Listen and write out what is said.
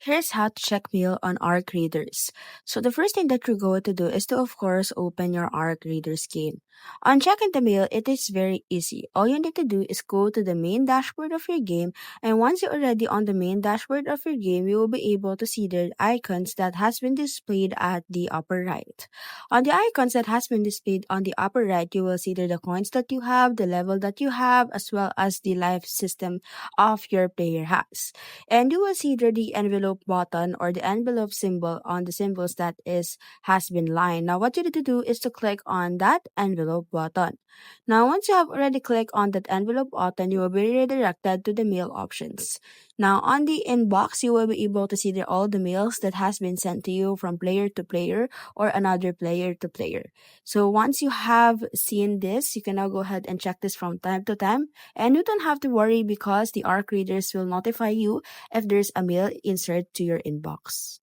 Here's how to check mail on ARC Readers. So the first thing that you're going to do is to of course open your ARC Readers game. On checking the mail, it is very easy. All you need to do is go to the main dashboard of your game, and once you're already on the main dashboard of your game, you will be able to see the icons that has been displayed at the upper right. On the icons that has been displayed on the upper right, you will see there the coins that you have, the level that you have, as well as the life system of your player has. And you will see there the envelope button or the envelope symbol on the symbols that is has been lined. Now what you need to do is to click on that envelope button. Now once you have already clicked on that envelope button, you will be redirected to the mail options. Now on the inbox, you will be able to see there all the mails that has been sent to you from player to player or another player to player. So once you have seen this, you can now go ahead and check this from time to time, and you don't have to worry because the ARC readers will notify you if there's a mail insert to your inbox.